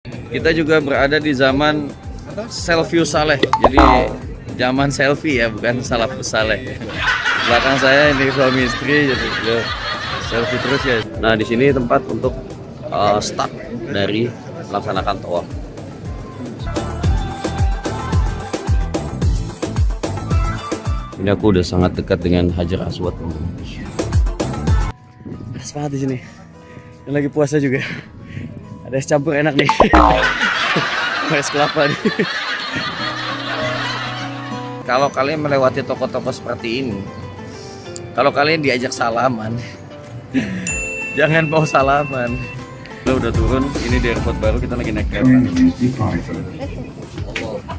Kita juga berada di zaman selfie saleh. Jadi zaman selfie ya, bukan salafus saleh. Belakang saya ini suami istri, jadi selfie terus ya. Nah di sini tempat untuk start dari melaksanakan tawaf. Ini aku udah sangat dekat dengan Hajar Aswad. Pas banget di sini. Yang lagi puasa juga. Ada es campur enak nih. Es kelapa nih. Kalau kalian melewati toko-toko seperti ini, kalau kalian diajak salaman, jangan mau salaman. Lo udah turun, ini di airport baru, kita lagi naik kereta.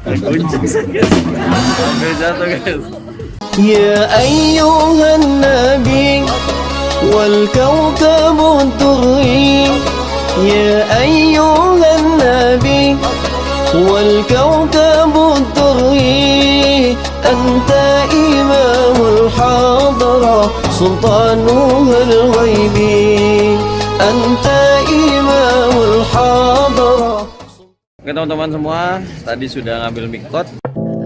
Kuncung guys. Sampai jatuh guys. يا أيها النبي والكوكب الدري يا أيها النبي والكوكب الدري أنت إمام الحضرة سلطانها الغيبي أنت إمام الحضرة. Oke teman-teman semua, tadi sudah ngambil mikot.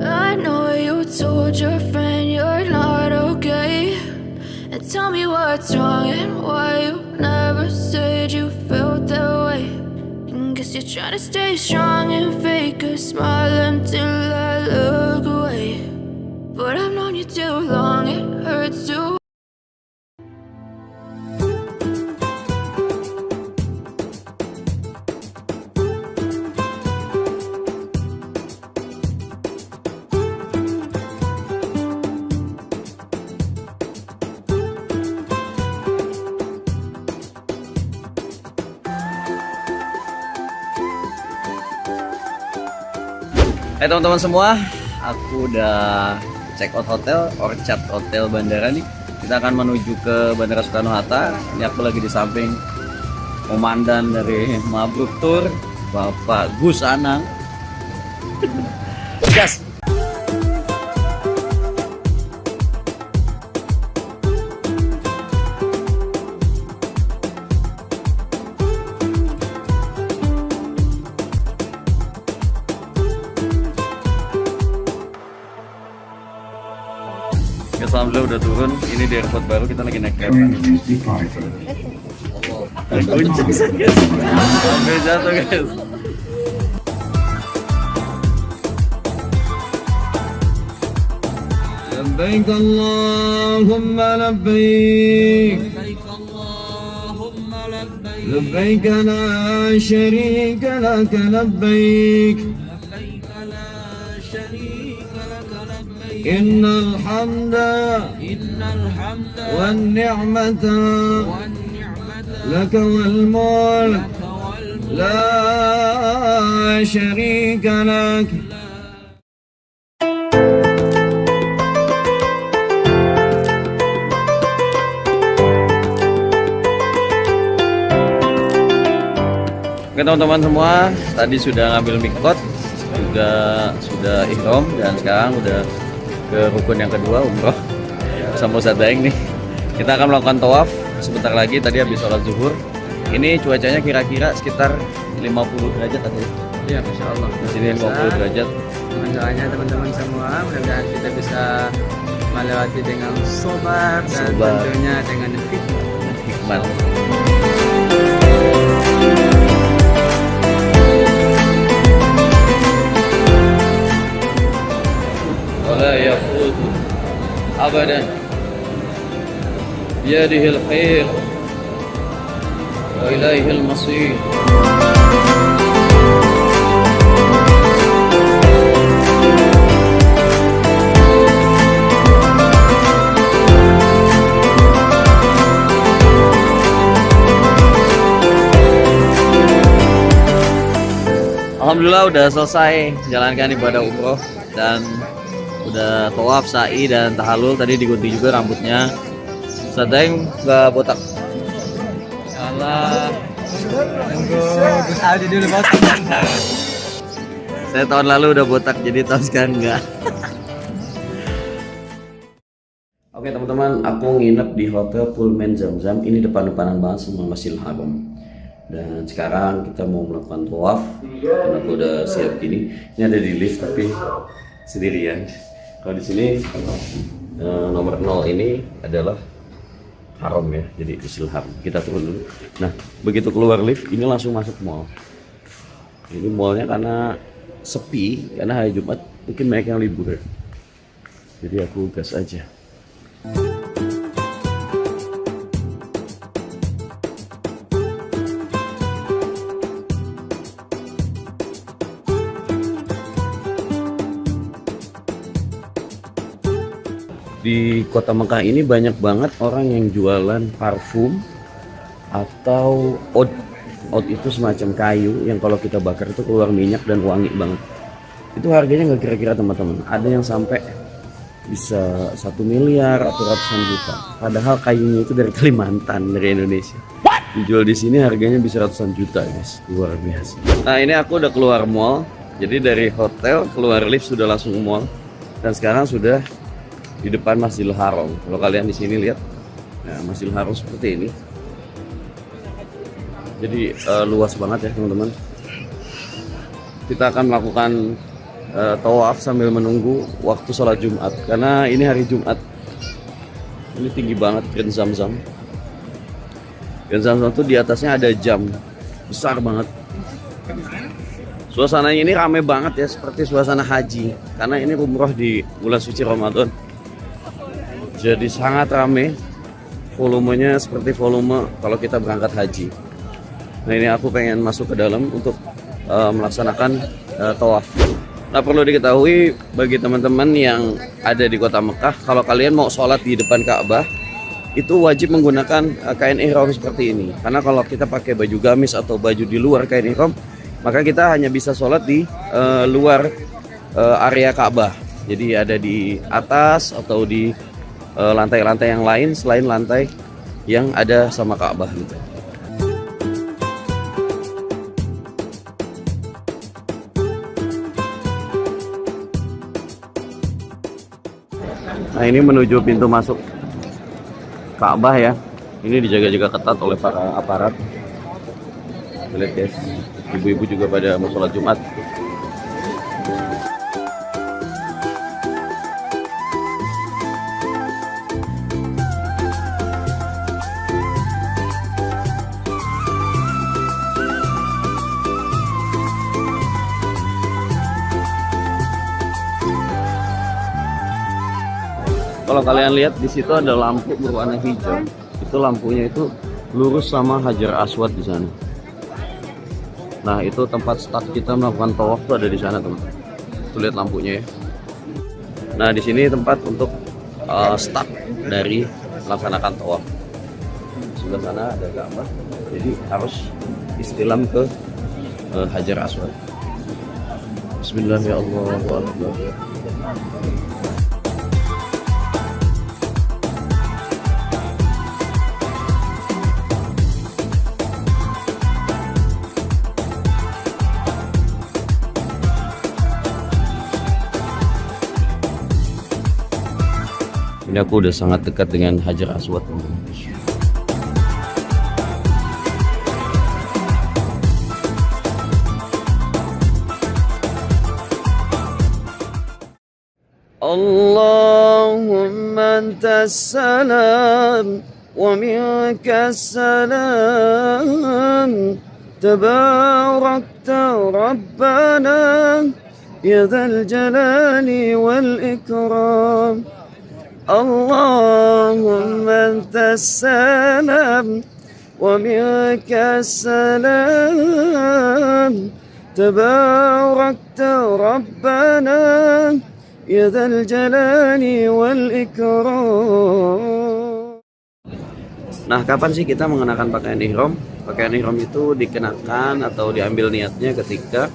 I know you told your friend you're not okay, and tell me what's wrong and why you never said you felt that way. And guess you're trying to stay strong and fake a smile until I look away. But I've known you too long, it hurts to. Hai teman-teman semua, aku udah check out hotel, Orchard Hotel Bandara nih. Kita akan menuju ke Bandara Soekarno-Hatta. Ini aku lagi di samping komandan dari Mabruk Tour, Bapak Gus Anang. Gas. Alhamdulillah udah turun, ini di airport baru, kita lagi naik kereta. Kuncung guys. Sampai jatuh guys. لبيك اللهم لبيك لبيك لا شريك لك لبيك إن الحمد والنعمة لك والملك لا شريك لك. Oke teman-teman semua, tadi sudah ngambil mikot, juga sudah ihram, dan sekarang udah ke rukun yang kedua, umroh sama Ustadz Daeng nih. Kita akan melakukan tawaf sebentar lagi. Tadi habis sholat zuhur. Ini cuacanya kira-kira sekitar 50 derajat atau Iya, Masya Allah. di sini 50 derajat. Mohon doanya teman-teman semua, mudah-mudahan kita bisa melewati dengan sabar dan Sabar. tentunya dengan hikmah. Hikmat. ولا يفوت أبدا بيده الخير وإليه المصير. Alhamdulillah udah selesai menjalankan ibadah umroh dan udah tawaf, sa'i dan tahallul. Tadi digunting juga rambutnya. Ustadz Daeng nggak botak. Allah. Tunggu Gus Aldi dulu botak. Saya tahun lalu udah botak, jadi tahun sekarang enggak. Oke teman-teman, aku nginep di hotel Pullman Zamzam. Ini depan-depanan banget sama Masjidil Haram. Dan sekarang kita mau melakukan tawaf. Dan aku udah siap gini. Ini ada di lift tapi sendirian. Kalau di sini nomor 0 ini adalah haram ya, jadi usul haram. Kita turun dulu. Nah, begitu keluar lift ini langsung masuk mall. Ini mallnya karena sepi, karena hari Jumat mungkin banyak yang libur. Jadi aku gas aja. Di kota Mekah ini banyak banget orang yang jualan parfum atau oud. Oud itu semacam kayu yang kalau kita bakar itu keluar minyak dan wangi banget. Itu harganya nggak kira-kira teman-teman. Ada yang sampai bisa 1 miliar atau ratusan juta. Padahal kayunya itu dari Kalimantan, dari Indonesia. Dijual di sini harganya bisa ratusan juta guys, luar biasa. Nah ini aku udah keluar mall. Jadi dari hotel keluar lift sudah langsung mall. Dan sekarang sudah di depan Masjidil Haram. Kalau kalian di sini lihat, nah, Masjidil Haram seperti ini. Jadi luas banget ya teman-teman. Kita akan melakukan tawaf sambil menunggu waktu sholat Jumat. Karena ini hari Jumat. Ini tinggi banget Grand Zamzam. Grand Zamzam itu di atasnya ada jam besar banget. Suasananya ini ramai banget ya, seperti suasana haji. Karena ini umroh di bulan suci Ramadan. Jadi sangat ramai, volumenya seperti volume kalau kita berangkat haji. Nah ini aku pengen masuk ke dalam untuk melaksanakan tawaf. Nah perlu diketahui bagi teman-teman yang ada di kota Mekah, kalau kalian mau sholat di depan Ka'bah, itu wajib menggunakan kain ihram seperti ini. Karena kalau kita pakai baju gamis atau baju di luar kain ihram, maka kita hanya bisa sholat di luar area Ka'bah. Jadi ada di atas atau di lantai-lantai yang lain selain lantai yang ada sama Ka'bah gitu. Nah ini menuju pintu masuk Ka'bah ya. Ini dijaga-jaga ketat oleh para aparat. Lihat guys, ibu-ibu juga pada mau sholat Jumat. Kalau kalian lihat di situ ada lampu berwarna hijau. Itu lampunya itu lurus sama Hajar Aswad di sana. Nah, itu tempat start kita melakukan tawaf tuh ada di sana, teman. Tuh lihat lampunya ya. Nah, di sini tempat untuk start dari melaksanakan tawaf. Sebelah sana ada Ka'bah. Jadi harus istilam ke Hajar Aswad. Bismillahirrahmanirrahim. Ini aku udah sangat dekat dengan Hajar Aswad. Allahumma antas salam wa minkas salam tabarakta rabbana ya dzal jalali wal ikram. Allahumma antas salam wa minkas salam tabarakta rabbana ya dzal jalali wal ikram. Nah, kapan sih kita mengenakan pakaian ihram? Pakaian ihram itu dikenakan atau diambil niatnya ketika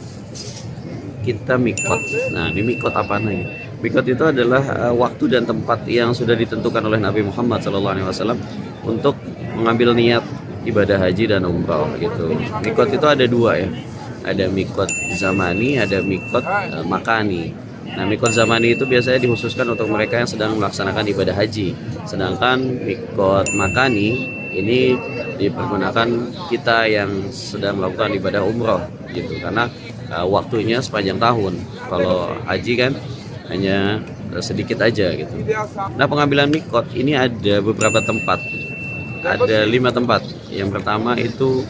kita mikot. Nah, di mikot apa nih? Mikot itu adalah waktu dan tempat yang sudah ditentukan oleh Nabi Muhammad SAW untuk mengambil niat ibadah haji dan umrah gitu. Mikot itu ada dua ya. Ada mikot zamani, ada mikot makani. Nah, mikot zamani itu biasanya dikhususkan untuk mereka yang sedang melaksanakan ibadah haji. Sedangkan mikot makani ini dipergunakan kita yang sedang melakukan ibadah umroh gitu, karena waktunya sepanjang tahun. Kalau haji kan hanya sedikit aja gitu. Nah, pengambilan mikot ini ada beberapa tempat, ada 5 tempat. Yang pertama itu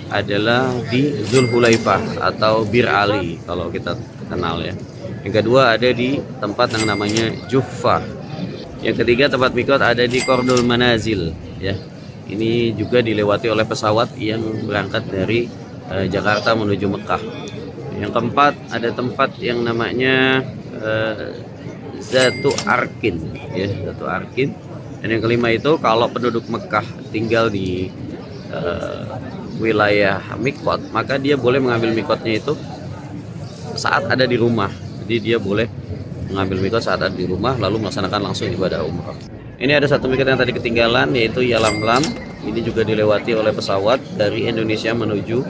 adalah di Zulhulaifah atau Bir Ali kalau kita kenal ya. Yang kedua ada di tempat yang namanya Juhfah. Yang ketiga tempat mikot ada di Qardul Manazil ya. Ini juga dilewati oleh pesawat yang berangkat dari Jakarta menuju Mekah. Yang keempat ada tempat yang namanya Zatu Arkin ya, Zatu Arkin. Dan yang kelima itu kalau penduduk Mekah tinggal di wilayah mikot, maka dia boleh mengambil mikotnya itu saat ada di rumah. Jadi dia boleh mengambil mikot saat ada di rumah lalu melaksanakan langsung ibadah umrah. Ini ada satu mikot yang tadi ketinggalan, yaitu Yalamlam. Ini juga dilewati oleh pesawat dari Indonesia menuju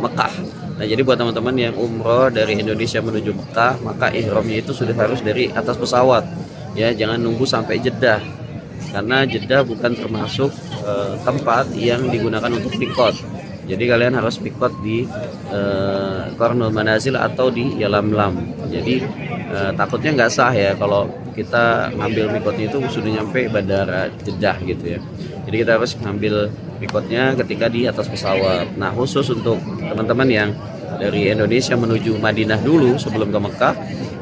Mekah. Nah, jadi buat teman-teman yang umroh dari Indonesia menuju Mekah, maka ihramnya itu sudah harus dari atas pesawat. Ya, jangan nunggu sampai Jeddah. Karena Jeddah bukan termasuk tempat yang digunakan untuk mikot. Jadi kalian harus mikot di Qardul Manazil atau di Yalamlam. Jadi takutnya nggak sah ya kalau kita ngambil mikotnya itu sudah nyampe bandara Jeddah gitu ya. Jadi kita harus ngambil mikotnya ketika di atas pesawat. Nah, khusus untuk teman-teman yang dari Indonesia menuju Madinah dulu sebelum ke Mekah,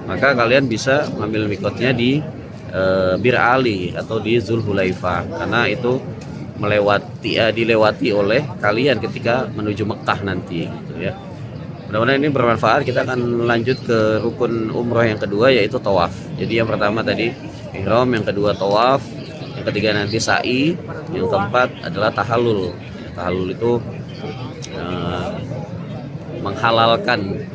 maka kalian bisa ngambil mikotnya di Bir Ali atau di Zulhulaifah, karena itu dilewati oleh kalian ketika menuju Mekah nanti gitu ya. Mudah-mudahan ini bermanfaat. Kita akan lanjut ke rukun umroh yang kedua, yaitu tawaf. Jadi yang pertama tadi ihram, yang kedua tawaf, yang ketiga nanti sa'i, yang keempat adalah tahallul. Tahallul itu menghalalkan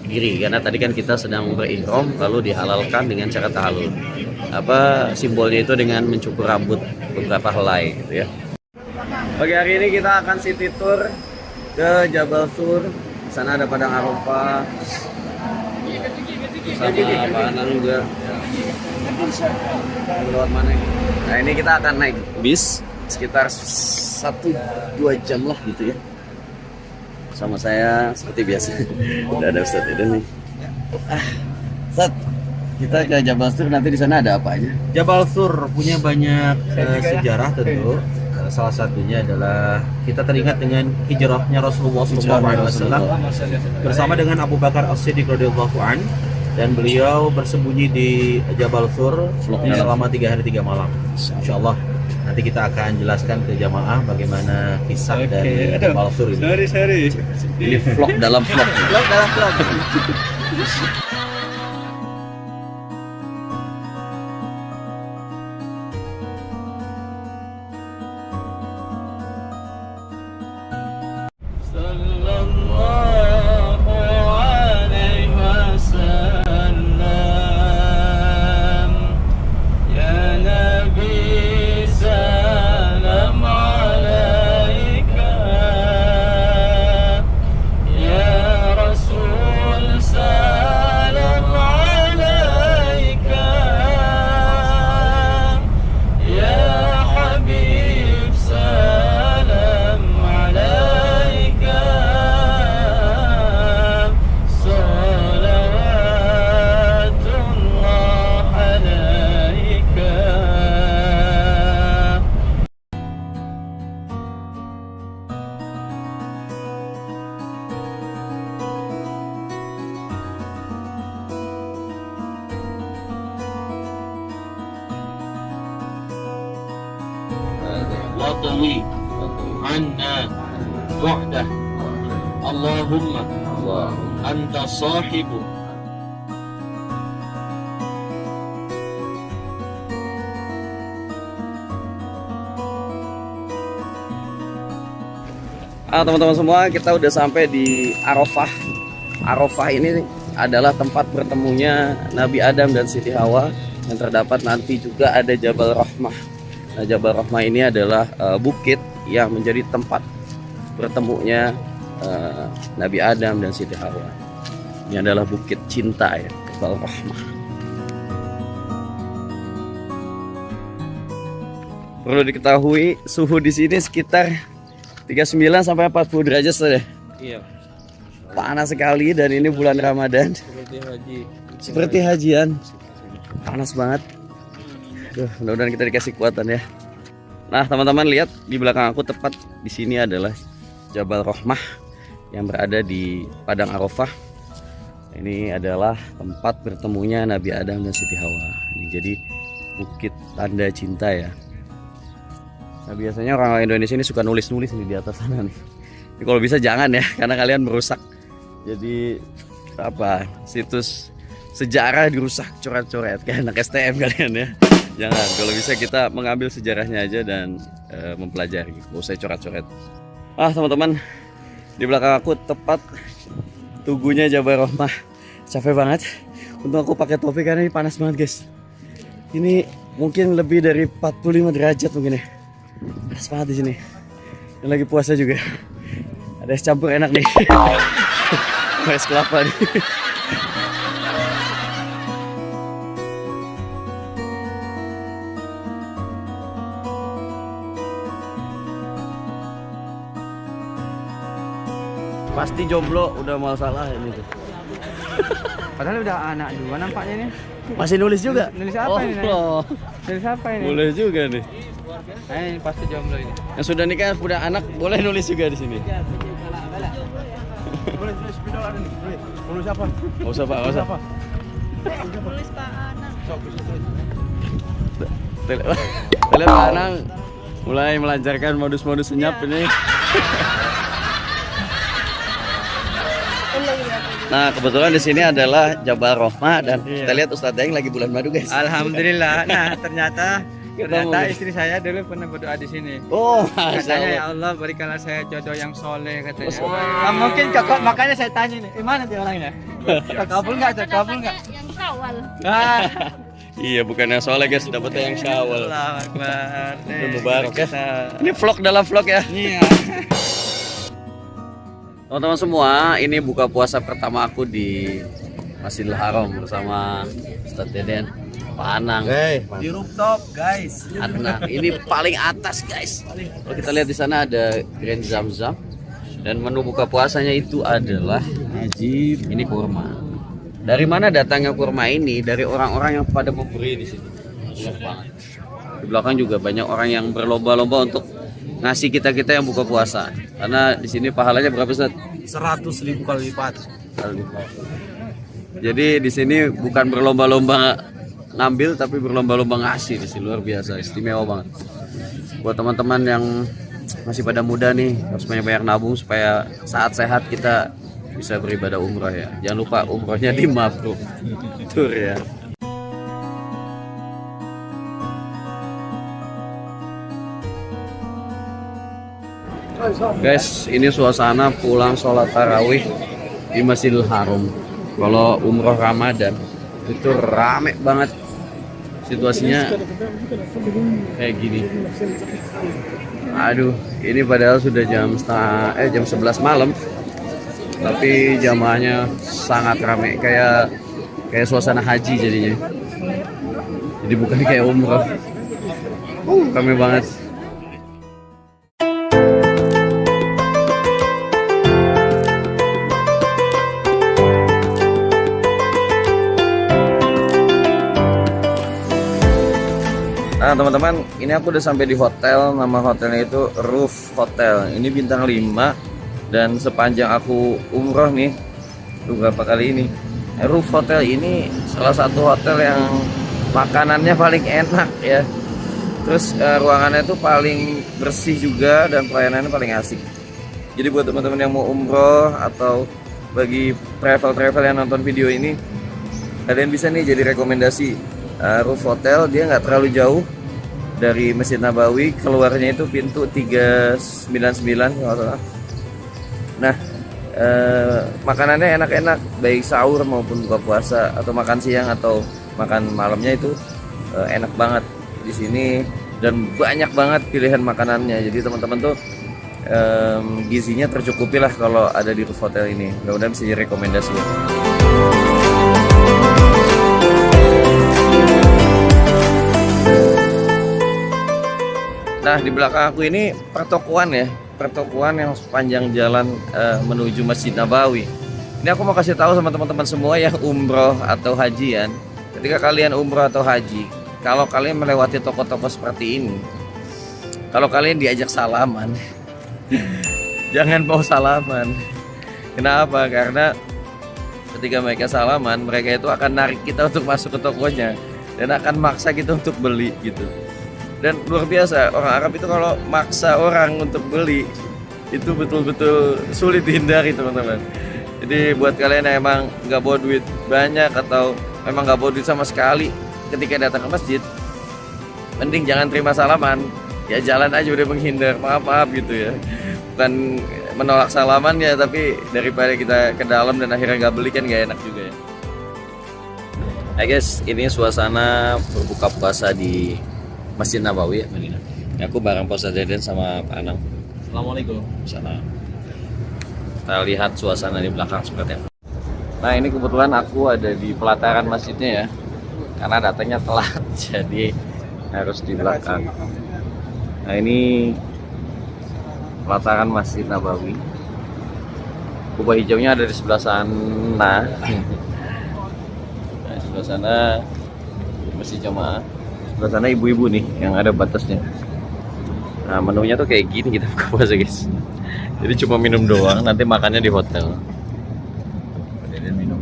diri, karena tadi kan kita sedang berihram lalu dihalalkan dengan cara tahallul. Apa simbolnya itu? Dengan mencukur rambut beberapa helai gitu ya. Pagi hari ini kita akan city tour ke Jabal Sur. Di sana ada padang Arafah sama Pak Anang juga. Lewat mana? Nah, ini kita akan naik bis sekitar 1-2 jam lah gitu ya. Sama saya seperti biasa. Udah ada Ustadz Eden nih. Ustadz, kita ke Jabal Sur, nanti di sana ada apa aja? Jabal Sur punya banyak sejarah tentu. Salah satunya adalah kita teringat dengan hijrahnya Rasulullah SAW bersama dengan Abu Bakar As-Siddiq radhiyallahu an, dan beliau bersembunyi di Jabal Sur selama 3 hari 3 malam. Insyaallah nanti kita akan jelaskan ke jamaah bagaimana kisah dari Jabal Sur ini. Ini vlog dalam vlog. Vlog dalam vlog. وطوي عنا بعده اللهم أنت صاحب Teman-teman semua, kita udah sampai di Arafah. Arafah ini adalah tempat bertemunya Nabi Adam dan Siti Hawa, dan terdapat nanti juga ada Jabal Rahmah. Nah, Jabal Rahmah ini adalah bukit yang menjadi tempat bertemunya Nabi Adam dan Siti Hawa. Ini adalah bukit cinta ya, Jabal Rahmah. Perlu diketahui suhu di sini sekitar 39 sampai 40 derajat saja. Iya. Panas sekali dan ini bulan Ramadan. Seperti haji. Seperti hajian. Panas banget. Duh, mudah-mudahan kita dikasih kekuatan ya. Nah, teman-teman lihat di belakang aku tepat di sini adalah Jabal Rahmah yang berada di Padang Arafah. Ini adalah tempat bertemunya Nabi Adam dan Siti Hawa. Ini jadi bukit tanda cinta ya. Nah, biasanya orang Indonesia ini suka nulis-nulis nih di atas sana nih. Ini kalau bisa jangan ya, karena kalian merusak. Jadi apa? Situs sejarah dirusak coret-coret kayak anak STM kalian ya. Jangan, kalau bisa kita mengambil sejarahnya aja dan mempelajari, gak usah coret-coret. Ah teman-teman, di belakang aku tepat tugunya Jabal Rahmah. Capek banget. Untung aku pakai topi karena ini panas banget guys. Ini mungkin lebih dari 45 derajat mungkin ya. Panas banget di sini. Dan lagi puasa juga. Ada es campur enak nih. Es kelapa nih. Pasti jomblo udah masalah ini tuh. Padahal udah anak dua nampaknya nih. Masih nulis juga? Nulis apa ini? Oh, Nulis apa ini? boleh juga nih. Ini pasti jomblo ini. Yang sudah nikah, punya anak, boleh nulis juga di sini. Boleh tulis spidol ada nih. Nulis apa? Nggak usah Pak, nggak usah. Tulis Pak Anang. Lihat Pak Anang mulai melancarkan modus-modus senyap ini. Nah, kebetulan di sini adalah Jabal Rahmah dan kita lihat Ustadz Daeng lagi bulan madu, guys. Alhamdulillah. Nah, ternyata Ketemu. istri saya dulu pernah berdoa di sini. Oh, Katanya ya Allah berikanlah saya jodoh yang soleh katanya. Nah, mungkin kakak makanya saya tanya nih, mana dia orangnya? Kabul nggak? Kabul nggak? Yang Syawal. Ah, iya, bukan yang soalnya guys, dapetnya yang Syawal. Allahu Akbar. Udah mubarak ya. Ini vlog dalam vlog ya. Iya. Teman-teman semua, ini buka puasa pertama aku di Masjidil Haram bersama Ustadz Deden, Pak Anang, Di rooftop, guys. Adnan. Ini paling atas guys. Kalau kita lihat di sana ada Grand Zamzam dan menu buka puasanya itu adalah ajib. Ini kurma. Dari mana datangnya kurma ini? Dari orang-orang yang pada memberi di sini. Banyak banget. Di belakang juga banyak orang yang berlomba-lomba untuk ngasih kita yang buka puasa. Karena di sini pahalanya berapa Ustaz? 100.000 kali lipat. Jadi di sini bukan berlomba-lomba ngambil tapi berlomba-lomba ngasih. Di sini luar biasa, istimewa banget. Buat teman-teman yang masih pada muda nih, harus banyak-banyak nabung supaya saat sehat kita bisa beribadah umrah ya. Jangan lupa umrahnya di Mabrur Tur ya. Guys, ini suasana pulang sholat tarawih di Masjidil Haram. Kalau umroh Ramadan itu rame banget situasinya kayak gini. Aduh, ini padahal sudah jam 11 malam, tapi jamaahnya sangat rame kayak suasana haji jadinya. Jadi bukan kayak umroh. Rame banget. Nah teman-teman, ini aku udah sampai di hotel. Nama hotelnya itu Roof Hotel. Ini bintang 5. Dan sepanjang aku umroh nih beberapa kali ini, Roof Hotel ini salah satu hotel yang makanannya paling enak ya. Terus ruangannya tuh paling bersih juga dan pelayanannya paling asik. Jadi buat teman-teman yang mau umroh atau bagi travel yang nonton video ini, kalian bisa nih jadi rekomendasi Roof Hotel. Dia nggak terlalu jauh dari Masjid Nabawi, keluarnya itu pintu 399 kalau salah. Nah, makanannya enak-enak, baik sahur maupun buka puasa atau makan siang atau makan malamnya itu enak banget di sini dan banyak banget pilihan makanannya. Jadi teman-teman tuh gizinya tercukupi lah kalau ada di Roof Hotel ini. Mudah-mudahan bisa jadi rekomendasi. Nah, di belakang aku ini pertokoan ya, pertokoan yang sepanjang jalan menuju Masjid Nabawi. Ini aku mau kasih tahu sama teman-teman semua yang umroh atau hajian. Ketika kalian umroh atau haji, kalau kalian melewati toko-toko seperti ini, kalau kalian diajak salaman, jangan mau salaman. Kenapa? Karena ketika mereka salaman, mereka itu akan narik kita untuk masuk ke tokonya dan akan maksa kita untuk beli gitu. Dan luar biasa, orang Arab itu kalau maksa orang untuk beli itu betul-betul sulit dihindari teman-teman. Jadi buat kalian yang emang nggak bawa duit banyak atau memang nggak bawa duit sama sekali ketika datang ke masjid, mending jangan terima salaman, ya jalan aja udah menghindar, maaf gitu ya. Bukan menolak salaman ya, tapi daripada kita ke dalam dan akhirnya nggak beli kan nggak enak juga ya. Nah guys, ini suasana berbuka puasa di Masjid Nabawi ya, Madinah. Aku bareng Pak Ustadz Deden sama Pak Anang. Assalamualaikum. Sana. Kita lihat suasana di belakang seperti apa. Nah ini kebetulan aku ada di pelataran masjidnya ya, karena datangnya telat jadi harus di belakang. Nah ini pelataran Masjid Nabawi. Kubah hijaunya ada di sebelah sana. Nah, sebelah sana Masjid Jamaah. Sebelah sana ibu-ibu nih yang ada batasnya. Nah menunya tuh kayak gini kita buka puasa guys. Jadi cuma minum doang, nanti makannya di hotel. Dan minum.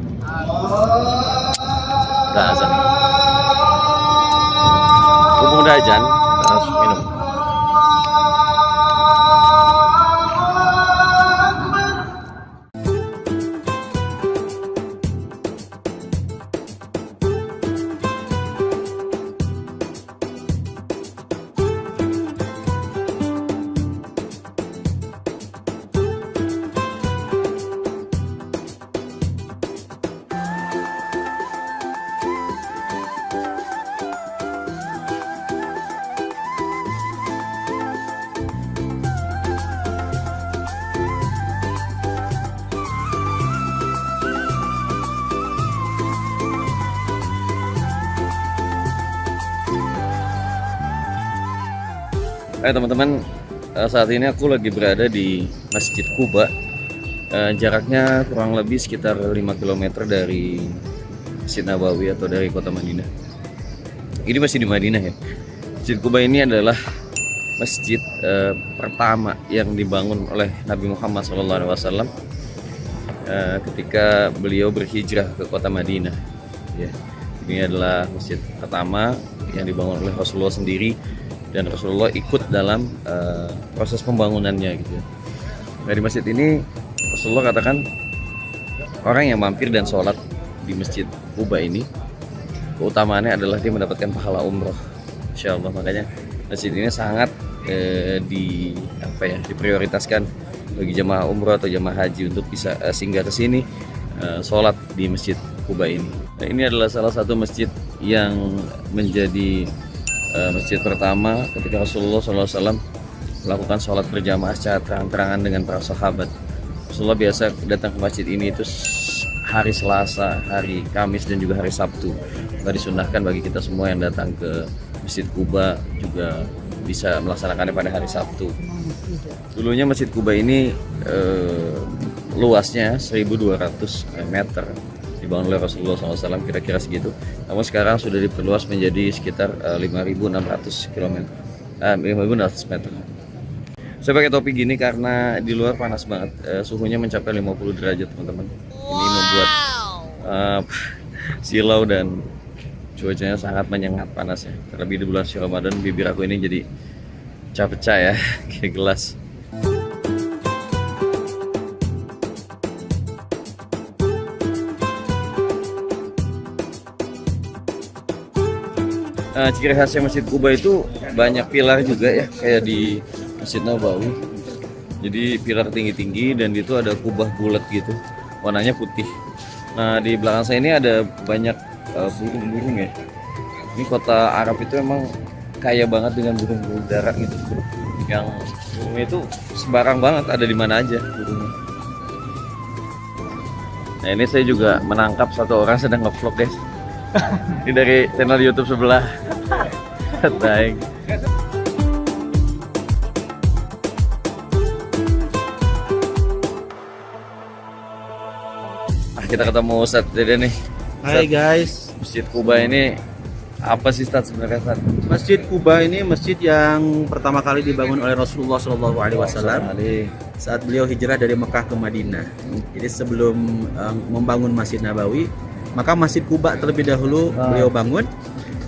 Udah azan. Hubung udah azan, harus minum. Hai teman-teman, saat ini aku lagi berada di Masjid Quba. Jaraknya kurang lebih sekitar 5 km dari Masjid Nabawi atau dari kota Madinah. Ini masih di Madinah ya. Masjid Quba ini adalah masjid pertama yang dibangun oleh Nabi Muhammad SAW ketika beliau berhijrah ke kota Madinah. Ya, ini adalah masjid pertama yang dibangun oleh Rasulullah sendiri. Dan Rasulullah ikut dalam proses pembangunannya gitu. Nah di masjid ini Rasulullah katakan orang yang mampir dan sholat di Masjid Quba ini keutamaannya adalah dia mendapatkan pahala umroh. Insya Allah, makanya masjid ini sangat diprioritaskan bagi jamaah umroh atau jamaah haji untuk bisa singgah ke sini sholat di Masjid Quba ini. Nah, ini adalah salah satu masjid yang menjadi masjid pertama ketika Rasulullah SAW melakukan sholat berjamaah secara terang-terangan dengan para sahabat. Rasulullah biasa datang ke masjid ini itu hari Selasa, hari Kamis dan juga hari Sabtu. Maka disunahkan bagi kita semua yang datang ke Masjid Quba juga bisa melaksanakannya pada hari Sabtu. Dulunya Masjid Quba ini luasnya 1.200 meter. Dibangun oleh Rasulullah SAW kira-kira segitu. Namun sekarang sudah diperluas menjadi sekitar 5.600 meter. Saya pakai topi gini karena di luar panas banget. Suhunya mencapai 50 derajat teman-teman. Ini membuat silau dan cuacanya sangat menyengat panas ya. Terlebih di bulan suci Ramadan, bibir aku ini jadi pecah-pecah ya, kayak gelas. Ciri khasnya Masjid Quba itu banyak pilar juga ya, kayak di Masjid Nabawi. Jadi pilar tinggi-tinggi dan itu ada kubah bulat gitu, warnanya putih. Nah di belakang saya ini ada banyak burung-burung ya. Ini kota Arab itu emang kaya banget dengan burung-burung darat gitu. Yang burungnya itu sembarang banget, ada di mana aja burungnya. Nah ini saya juga menangkap satu orang sedang nge-vlog guys. Ini dari channel YouTube sebelah. Daeng. kita ketemu Ustadz Deden nih. Hai guys. Masjid Kuba ini apa sih Ustadz sebenarnya Ustadz? Masjid Kuba ini masjid yang pertama kali dibangun oleh Rasulullah SAW saat beliau hijrah dari Mekah ke Madinah. Jadi sebelum membangun Masjid Nabawi, maka Masjid Kuba terlebih dahulu beliau bangun.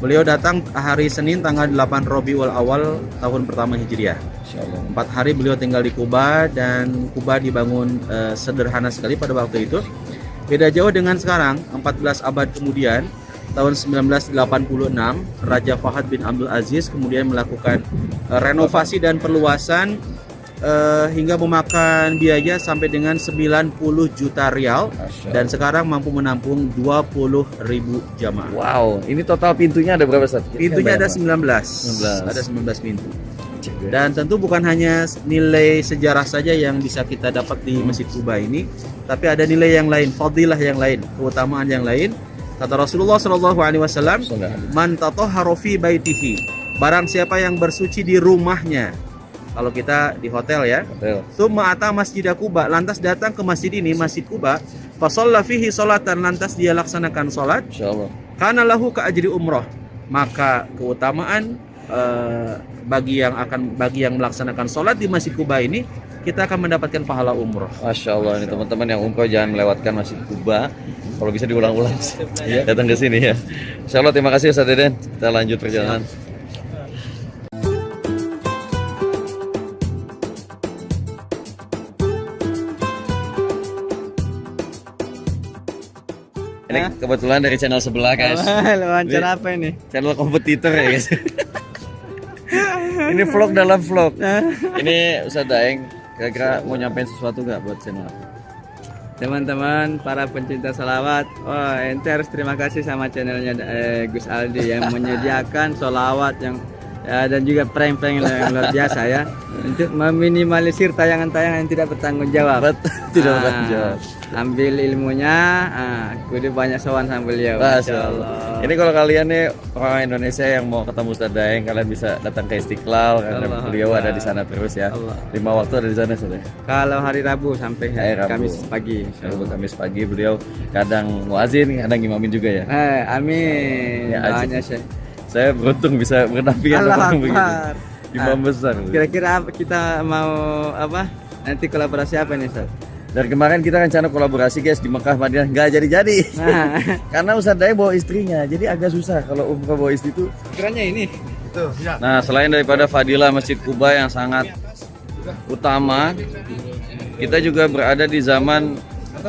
Beliau datang hari Senin tanggal 8 Rabiul Awal tahun pertama Hijriah. 4 hari beliau tinggal di Kuba dan Kuba dibangun sederhana sekali pada waktu itu. Beda jauh dengan sekarang, 14 abad kemudian, tahun 1986, Raja Fahad bin Abdul Aziz kemudian melakukan renovasi dan perluasan hingga memakan biaya sampai dengan 90 juta rial dan sekarang mampu menampung 20.000 jamaah. Wow, ini total pintunya ada berapa Ustadz? Pintunya ada 19. Ada 19 pintu. Dan tentu bukan hanya nilai sejarah saja yang bisa kita dapat di Masjid Kuba ini, tapi ada nilai yang lain, fadilah yang lain, keutamaan yang lain. Kata Rasulullah SAW, "Man tatahhara fi baitihi." Barang siapa yang bersuci di rumahnya. Kalau kita di hotel ya. Tsumma ata Masjid Kuba, lantas datang ke masjid ini, Masjid Kuba, fa shalla fihi sholatan, lantas dia laksanakan salat. Insyaallah. Kana lahu ka ajri umrah. Maka keutamaan bagi yang melaksanakan sholat di Masjid Kuba ini, kita akan mendapatkan pahala umroh. Masya Allah, ini teman-teman yang umroh jangan melewatkan Masjid Kuba. Kalau bisa diulang-ulang datang ke sini ya. Insya Allah, terima kasih Ustadz Deden. Kita lanjut perjalanan. Ini kebetulan dari channel sebelah guys. Wawancara apa ini? Channel kompetitor ya guys. Ini vlog dalam vlog. Ini Ustadz Daeng, kira-kira mau nyampein sesuatu gak buat channel? Teman-teman para pencinta salawat, ente harus terima kasih sama channelnya Gus Aldi yang menyediakan salawat yang dan juga prank-prank yang luar biasa ya, untuk meminimalisir tayangan-tayangan yang tidak bertanggung jawab. Tidak bertanggung jawab. Ambil ilmunya, kudu banyak sowan sama beliau. Masya Allah. Ini kalau kalian nih orang Indonesia yang mau ketemu Ustadz Daeng, kalian bisa datang ke Istiqlal karena beliau ada di sana terus ya. 5 waktu ada di sana sudah. Kalau hari Rabu sampai Rabu. Kamis pagi. Kamis pagi beliau kadang muazin, kadang imamin juga ya. Amin. Ya, doanya Syekh. Saya beruntung bisa berdampingan sama orang begitu. Imam besar. Kira-kira kita mau apa? Nanti kolaborasi apa nih, Ustaz? Dari kemarin kita rencana kolaborasi guys di Mekah Madinah, nggak jadi-jadi. Karena Ustadz Daeng bawa istrinya, jadi agak susah kalau umroh bawa istri itu. Kiranya ini. Tuh, ya. Nah, selain daripada fadilah Masjid Kuba yang sangat utama, kita juga berada di zaman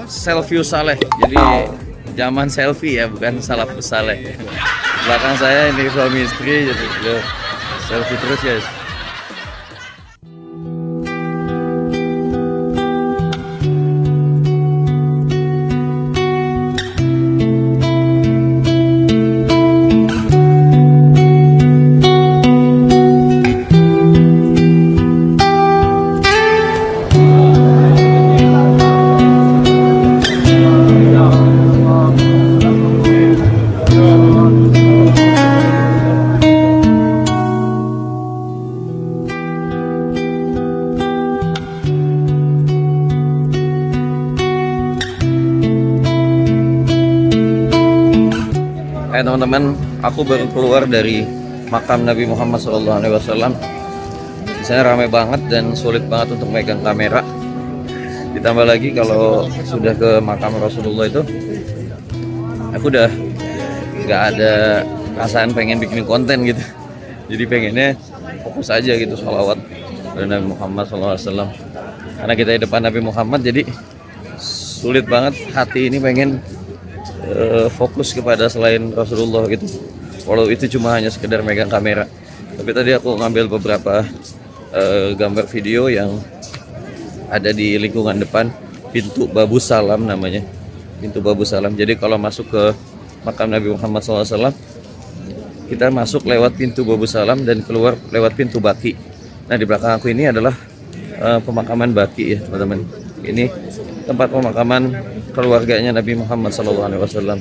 selfie saleh. Jadi zaman selfie ya, bukan salafus saleh. Belakang saya ini suami istri, jadi selfie terus guys. Teman-teman, aku baru keluar dari makam Nabi Muhammad SAW. Di sana ramai banget dan sulit banget untuk megang kamera. Ditambah lagi kalau sudah ke makam Rasulullah itu, aku udah nggak ada perasaan pengen bikin konten gitu. Jadi pengennya fokus aja gitu sholawat pada Nabi Muhammad SAW. Karena kita di depan Nabi Muhammad, jadi sulit banget hati ini pengen fokus kepada selain Rasulullah gitu. Walau itu cuma hanya sekedar megang kamera. Tapi tadi aku ngambil beberapa gambar video yang ada di lingkungan depan pintu Babu Salam namanya. Pintu Babu Salam. Jadi kalau masuk ke makam Nabi Muhammad SAW, kita masuk lewat pintu Babu Salam dan keluar lewat pintu Baqi. Nah, di belakang aku ini adalah pemakaman Baqi ya teman-teman. Ini tempat pemakaman keluarganya Nabi Muhammad SAW.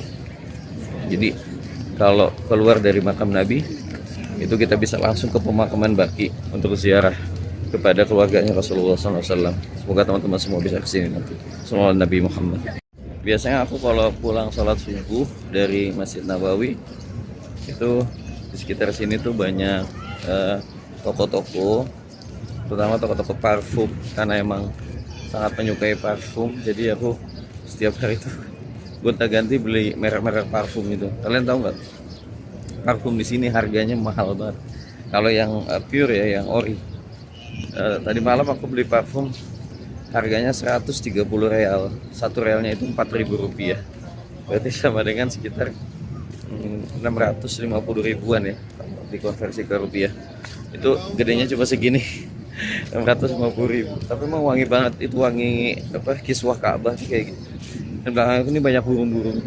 Jadi kalau keluar dari makam Nabi itu kita bisa langsung ke pemakaman Baqi untuk ziarah kepada keluarganya Rasulullah SAW. Semoga teman-teman semua bisa kesini nanti. Sallallahu Nabi Muhammad. biasanya aku kalau pulang sholat subuh dari Masjid Nabawi itu di sekitar sini tuh banyak toko-toko, terutama toko-toko parfum, karena emang sangat menyukai parfum. Jadi aku setiap hari itu gonta-ganti beli merek-merek parfum itu. Kalian tahu nggak? Parfum di sini harganya mahal banget. Kalau yang pure ya, yang ori. Tadi malam aku beli parfum harganya 130 real. Satu realnya itu 4.000 rupiah. Berarti sama dengan sekitar 650 ribuan ya, dikonversi ke rupiah. Itu gedenya cuma segini. 650 ribu, tapi emang wangi banget. Itu wangi apa, kiswah Ka'bah kayak gitu. Dan belakang aku ini banyak burung-burung.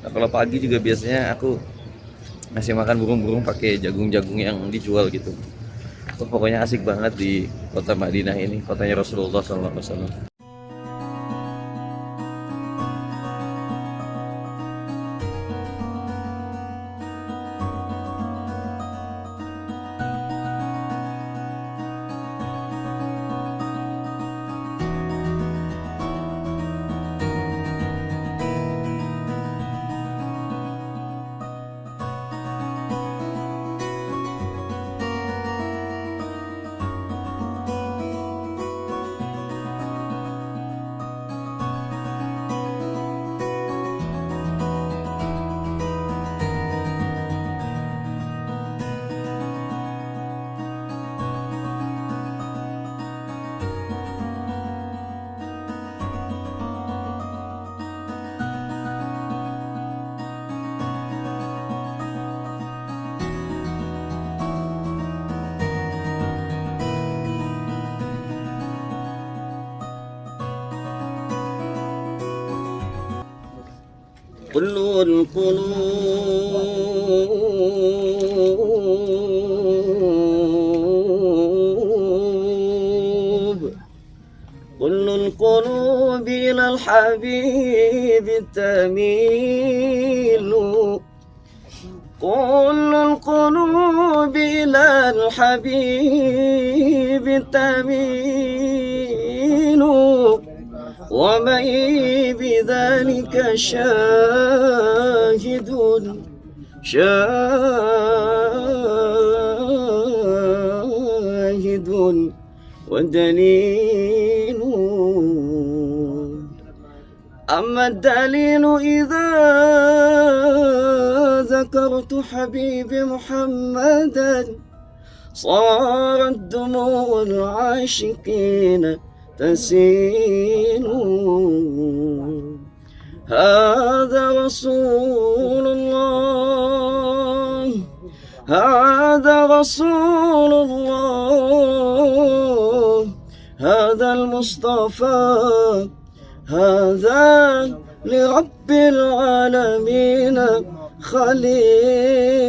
Nah, kalau pagi juga biasanya aku ngasih makan burung-burung pakai jagung-jagung yang dijual gitu. Pokoknya asik banget di kota Madinah ini, kotanya Rasulullah SAW. كل القلوب إلى الحبيب تميل، كل القلوب إلى الحبيب تميل، ومعي بذلك شاهد ودليل. أما الدليل إذا ذكرت حبيبي محمدا صارت دموع العاشقين تسيل. هذا رسول الله، هذا رسول الله، هذا المصطفى، هذا لرب العالمين خليل.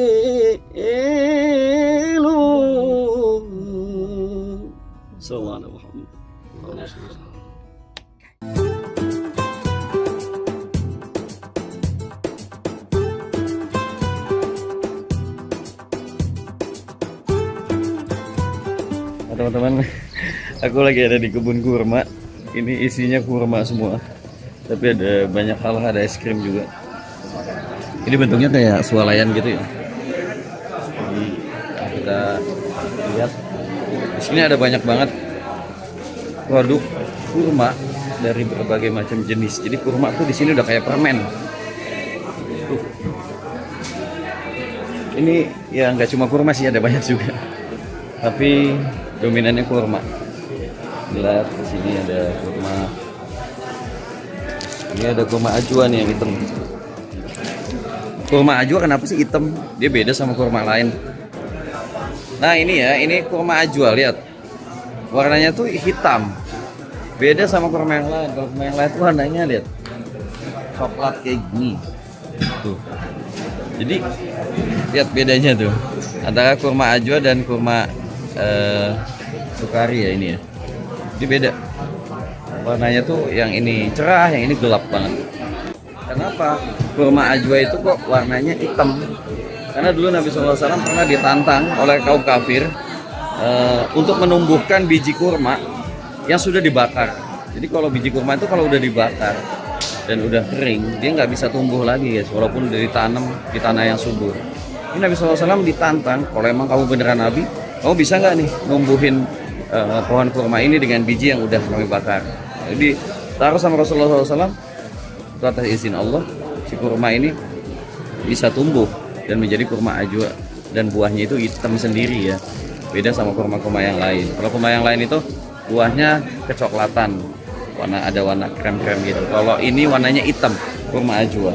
صلى الله عليه وسلم. Teman-teman, aku lagi ada di kebun kurma. Ini isinya kurma semua, tapi ada banyak hal, ada es krim juga. Ini bentuknya kayak swalayan gitu ya. Jadi kita lihat di sini ada banyak banget produk kurma dari berbagai macam jenis. Jadi kurma tuh di sini udah kayak permen. Tuh. Ini ya nggak cuma kurma sih, ada banyak juga. Tapi dominannya kurma. Lihat di sini ada kurma. Ini ada kurma ajwa nih yang hitam. Kurma ajwa kenapa sih hitam? Dia beda sama kurma lain. Nah ini ya, ini kurma ajwa, lihat. Warnanya tuh hitam. Beda sama kurma yang lain. Kalau kurma yang lain tuh warnanya lihat, coklat kayak gini. Tuh. Jadi lihat bedanya tuh antara kurma ajwa dan kurma sukari ya ini ya. Ini beda. Warnanya tuh yang ini cerah, yang ini gelap banget. Kenapa? Kurma ajwa itu kok warnanya hitam? Karena dulu Nabi SAW pernah ditantang oleh kaum kafir untuk menumbuhkan biji kurma yang sudah dibakar. Jadi kalau biji kurma itu kalau udah dibakar dan udah kering, dia nggak bisa tumbuh lagi guys, walaupun udah ditanam di tanah yang subur. Ini Nabi SAW ditantang, kalau emang kamu beneran Nabi, kamu bisa nggak nih numbuhin pohon kurma ini dengan biji yang udah kami bakar. Jadi taruh sama Rasulullah SAW, atas izin Allah, si kurma ini bisa tumbuh dan menjadi kurma ajwa, dan buahnya itu hitam sendiri ya, beda sama kurma-kurma yang lain. Kalau kurma yang lain itu buahnya kecoklatan, ada warna krem-krem gitu. Kalau ini warnanya hitam, kurma ajwa.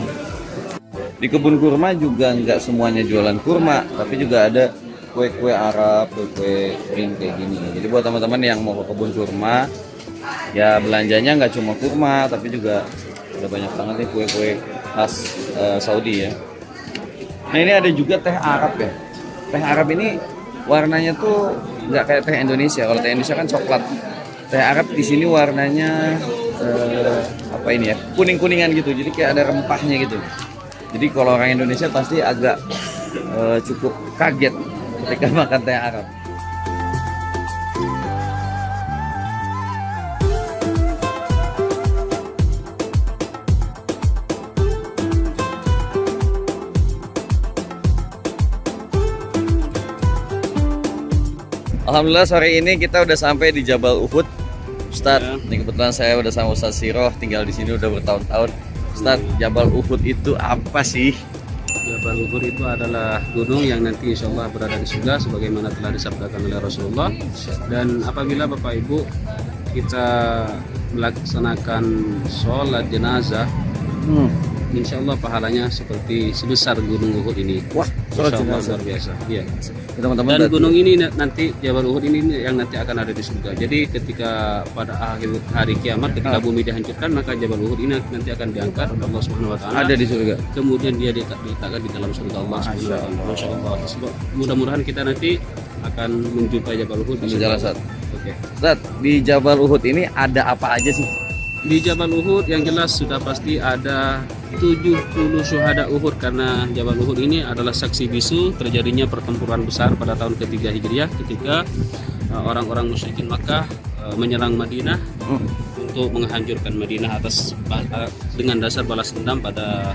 Di kebun kurma juga nggak semuanya jualan kurma, tapi juga ada kue-kue Arab, kue-kue kering kayak gini. Jadi buat teman-teman yang mau ke kebun kurma, ya belanjanya nggak cuma kurma, tapi juga ada banyak banget nih kue-kue khas Saudi ya. Nah ini ada juga teh Arab ya. Teh Arab ini warnanya tuh nggak kayak teh Indonesia. Kalau teh Indonesia kan coklat. Teh Arab di sini warnanya apa ini ya, kuning-kuningan gitu. Jadi kayak ada rempahnya gitu. Jadi kalau orang Indonesia pasti agak cukup kaget ketika makan teh Arab. Alhamdulillah sore ini kita udah sampai di Jabal Uhud. Ustadz, ini kebetulan saya udah sama Ustadz Siroh, tinggal di sini udah bertahun-tahun. Ustadz, Jabal Uhud itu apa sih? Jabal Uhud itu adalah gunung yang nanti insya Allah berada di surga sebagaimana telah disabdakan oleh Rasulullah. Dan apabila Bapak Ibu kita melaksanakan sholat jenazah, insya Allah pahalanya seperti sebesar gunung Uhud ini. Wah, sholat Insya Allah jenazah luar biasa. Iya. Teman-teman, Dan gunung ini nanti Jabal Uhud ini yang nanti akan ada di surga. Jadi ketika pada akhir hari kiamat, ketika bumi dihancurkan, maka Jabal Uhud ini nanti akan diangkat oleh Allah Subhanahu Wa Taala. ada di surga. Kemudian dia diletakkan di dalam surga Allah Subhanahu Wa Taala. Masya Allah. Mudah-mudahan kita nanti akan menjumpai Jabal Uhud di Jalan surga. Ustadz. Oke. Ustadz, di Jabal Uhud ini ada apa aja sih? Di Jabal Uhud yang jelas sudah pasti ada 70 syuhada Uhud, karena Jabal Uhud ini adalah saksi bisu terjadinya pertempuran besar pada tahun ketiga Hijriah ketika orang-orang musyrikin Makkah menyerang Madinah untuk menghancurkan Madinah dengan dasar balas dendam pada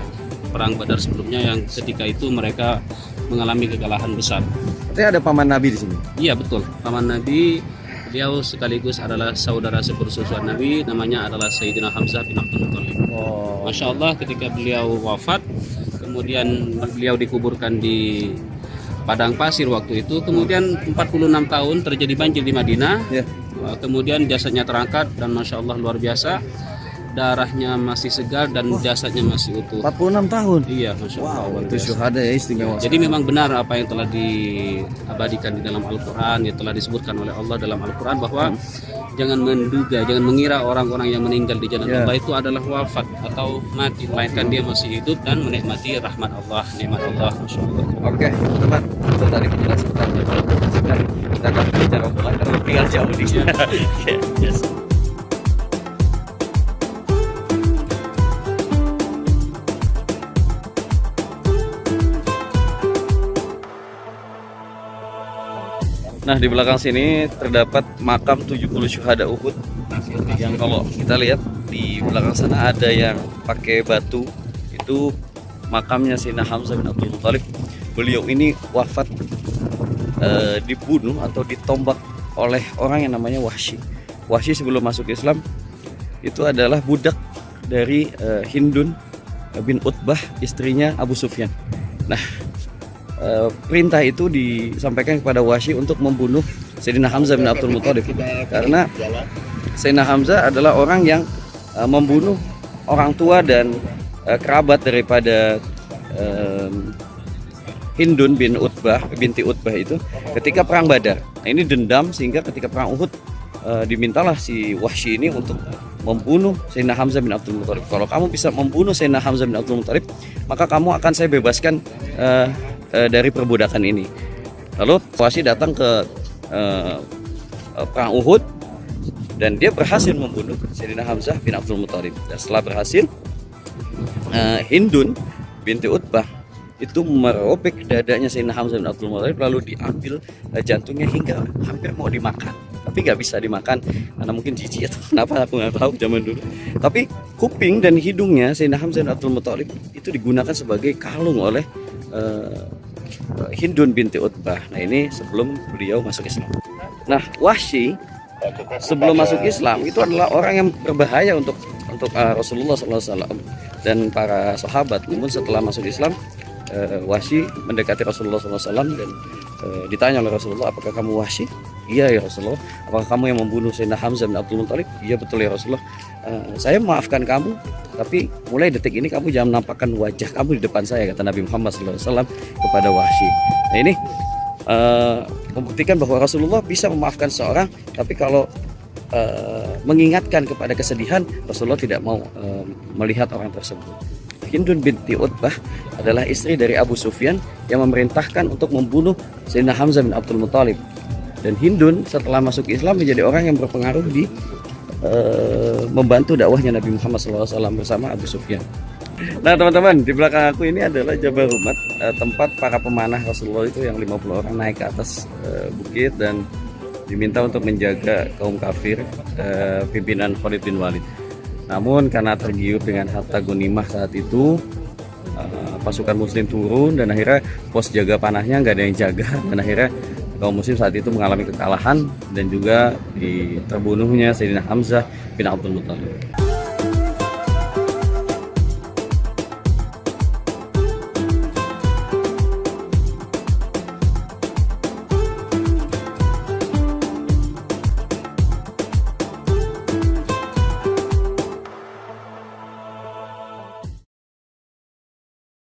perang Badar sebelumnya yang ketika itu mereka mengalami kekalahan besar. Katanya ada paman Nabi di sini. Iya betul, paman Nabi. Beliau sekaligus adalah saudara sepersusuan Nabi, namanya adalah Sayyidina Hamzah bin Abdul Muthalib. Masya Allah, ketika beliau wafat, kemudian beliau dikuburkan di padang pasir waktu itu. Kemudian 46 tahun terjadi banjir di Madinah. Kemudian jasadnya terangkat dan Masya Allah luar biasa. Darahnya masih segar dan jasadnya masih utuh. 46 tahun? Iya, Masya Allah. Wow, itu syuhada ya, istimewa. Jadi memang benar apa yang telah diabadikan di dalam Al-Quran, yang telah disebutkan oleh Allah dalam Al-Quran, bahwa jangan menduga, jangan mengira orang-orang yang meninggal di jalan Allah itu adalah wafat atau mati, melainkan dia masih hidup dan menikmati rahmat Allah, nikmat Allah. Masya Allah. Oke, teman-teman, itu tadi penjelasan tentang Jabal Uhud. Sekarang kita akan bicara mulai karena tinggal jauh di sini. Yes. Nah, di belakang sini terdapat makam 70 syuhada Uhud. Yang kalau kita lihat di belakang sana ada yang pakai batu, itu makamnya Sayyidina Hamzah bin Abdul Muthalib. Beliau ini wafat dibunuh atau ditombak oleh orang yang namanya Wahsy. Wahsy sebelum masuk Islam itu adalah budak dari Hindun bin Utbah, istrinya Abu Sufyan. Nah, perintah itu disampaikan kepada Wahsy untuk membunuh Sayyidina Hamzah bin Abdul Muthalib, karena Sayyidina Hamzah adalah orang yang membunuh orang tua dan kerabat daripada Hindun binti Utbah itu ketika perang Badar. Nah, ini dendam sehingga ketika perang Uhud dimintalah si Wahsy ini untuk membunuh Sayyidina Hamzah bin Abdul Muthalib. Kalau kamu bisa membunuh Sayyidina Hamzah bin Abdul Muthalib, maka kamu akan saya bebaskan dari perbudakan ini. Lalu Wahsy datang ke perang Uhud dan dia berhasil membunuh Sayyidina Hamzah bin Abdul Muthalib. Dan setelah berhasil, Hindun binti Utbah itu merobek dadanya Sayyidina Hamzah bin Abdul Muthalib, lalu diambil jantungnya hingga hampir mau dimakan. tapi nggak bisa dimakan karena mungkin jijik atau kenapa, aku nggak tahu zaman dulu. Tapi kuping dan hidungnya Sayyidina Hamzah bin Abdul Muthalib itu digunakan sebagai kalung oleh Hindun binti Utbah. Nah ini sebelum beliau masuk Islam. Nah Wahsy sebelum masuk Islam itu adalah orang yang berbahaya untuk Rasulullah SAW dan para sahabat. Namun setelah masuk Islam, Wahsy mendekati Rasulullah SAW dan ditanya oleh Rasulullah, apakah kamu Wahsy? Iya ya Rasulullah. Apakah kamu yang membunuh Sayyidina Hamzah bin Abdul Muthalib? Iya betul ya Rasulullah. Saya memaafkan kamu, tapi mulai detik ini kamu jangan menampakkan wajah kamu di depan saya, kata Nabi Muhammad SAW kepada Wahsy. Nah ini membuktikan bahwa Rasulullah bisa memaafkan seorang, tapi kalau mengingatkan kepada kesedihan, Rasulullah tidak mau melihat orang tersebut. Hindun binti Utbah adalah istri dari Abu Sufyan yang memerintahkan untuk membunuh Sayyidina Hamzah bin Abdul Muthalib. Dan Hindun setelah masuk Islam menjadi orang yang berpengaruh di membantu dakwahnya Nabi Muhammad SAW bersama Abu Sufyan. Nah teman-teman, di belakang aku ini adalah Jabal Rumat, tempat para pemanah Rasulullah itu yang 50 orang naik ke atas bukit dan diminta untuk menjaga kaum kafir, pimpinan Khalid bin Walid. Namun karena tergiur dengan harta ghanimah saat itu, pasukan muslim turun dan akhirnya pos jaga panahnya nggak ada yang jaga, dan akhirnya kaum muslim saat itu mengalami kekalahan dan juga terbunuhnya Sayyidina Hamzah bin Abdul Muthalib.